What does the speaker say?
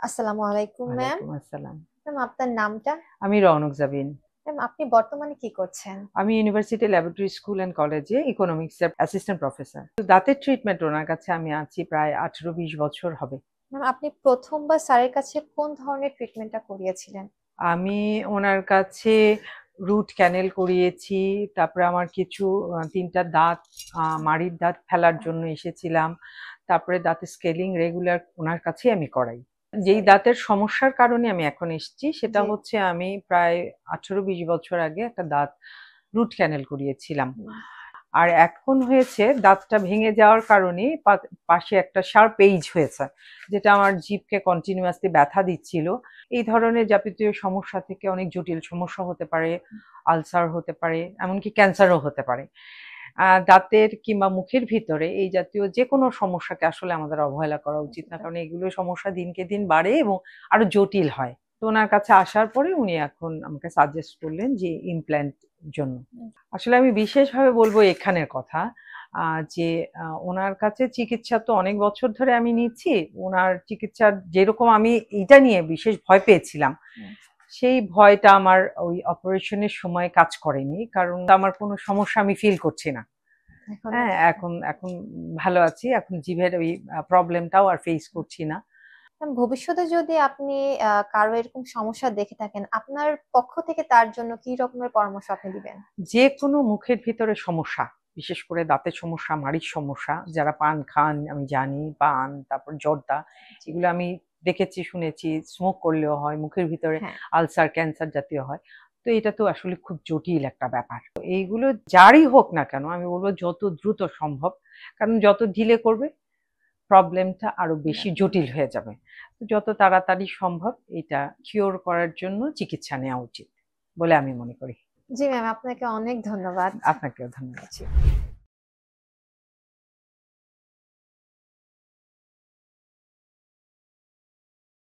আসসালামু আলাইকুম ম্যাম। ওয়ালাইকুম আসসালাম। ম্যাম আপনার নামটা? আমি রওনক জাবিন। ম্যাম আপনি বর্তমানে কি করছেন? আমি ইউনিভার্সিটি ল্যাবরেটরি স্কুল অ্যান্ড কলেজে ইকোনমিক্সের অ্যাসিস্ট্যান্ট প্রফেসর। দাঁতের ট্রিটমেন্ট ওনার কাছে আমি আছি প্রায় ১৮-২০ বছর হবে। ম্যাম আপনি প্রথমবার স্যারের কাছে কোন ধরনের ট্রিটমেন্টটা করিয়েছিলেন? আমি ওনার কাছে রুট ক্যানেল করিয়েছি। তারপরে আমার কিছু ৩ টা দাঁত মাড়ির দাঁত ফেলার জন্য এসেছিলাম। তারপরে দাঁতের স্কেলিং রেগুলার ওনার কাছেই আমি করাই। যেই দাঁতের সমস্যার কারণে আমি এখন এসেছি সেটা জি। হচ্ছে আমি প্রায় ১৮-২০ বছর আগে একটা দাঁত রুট ক্যানেল করিয়েছিলাম। হুম, আর এখন হয়েছে দাঁতটা ভেঙে যাওয়ার কারণে পাশে একটা শার্প এজ হয়েছে, যেটা আমার জিভকে কন্টিনিউয়াসলি ব্যথা দিচ্ছিল। এই ধরনের যাবতীয় সমস্যা থেকে অনেক জটিল সমস্যা হতে পারে, আলসার হতে পারে, এমনকি ক্যান্সারও হতে পারে। দাঁতের কিংবা মুখের ভিতরে এই জাতীয় যে কোনো সমস্যাকে আসলে আমাদের অবহেলা করা উচিত না, কারণ এগুলো সমস্যা দিনকে দিন বাড়ে এবং আরো জটিল হয়। তো ওনার কাছে আসার পরে উনি এখন আমাকে সাজেস্ট করলেন যে ইমপ্ল্যান্ট জন্য। হুম, আসলে আমি বিশেষভাবে বলবো এখানের কথা, যে ওনার কাছে চিকিৎসা তো অনেক বছর ধরে আমি নিচ্ছি। ওনার চিকিৎসার যেরকম আমি এইটা নিয়ে বিশেষ ভয় পেয়েছিলাম, হুম। সেই ভয়টা আমার ওই অপারেশনের সময় কাজ করেনি। কারণ আমার কোনো সমস্যা আমি ফিল করছি না। এখন হ্যাঁ, এখন এখন ভালো আছি। এখন জিভের ওই প্রবলেমটাও আর ফেস করছি না। ম্যাম ভবিষ্যতে যদি আপনি কারো এরকম সমস্যা দেখে থাকেন, আপনার পক্ষ থেকে তার জন্য কি রকমের পরামর্শ আপনি দিবেন? যেকোনো মুখের ভিতরে সমস্যা, বিশেষ করে দাঁতের সমস্যা, মাড়ির সমস্যা, যারা পান খান আমি জানি, পান, তারপর জর্দা, জি। এগুলো আমি দেখেছি, শুনেছি, স্মোক করলেও হয়, মুখের ভিতরে হ্যাঁ। আলসার, ক্যান্সার জাতীয় হয়। তো এটা তো আসলে খুব জটিল একটা ব্যাপার। তো এইগুলো যারই হোক না কেন আমি বলব যত দ্রুত সম্ভব, কারণ যত ডিলে করবে প্রবলেমটা আরো বেশি জটিল হয়ে যাবে। তো যত তাড়াতাড়ি সম্ভব এটা কিওর করার জন্য চিকিৎসা নেওয়া উচিত বলে আমি মনে করি। জি ম্যাম, আপনাকে অনেক ধন্যবাদ। আপনাকেও ধন্যবাদ। জি।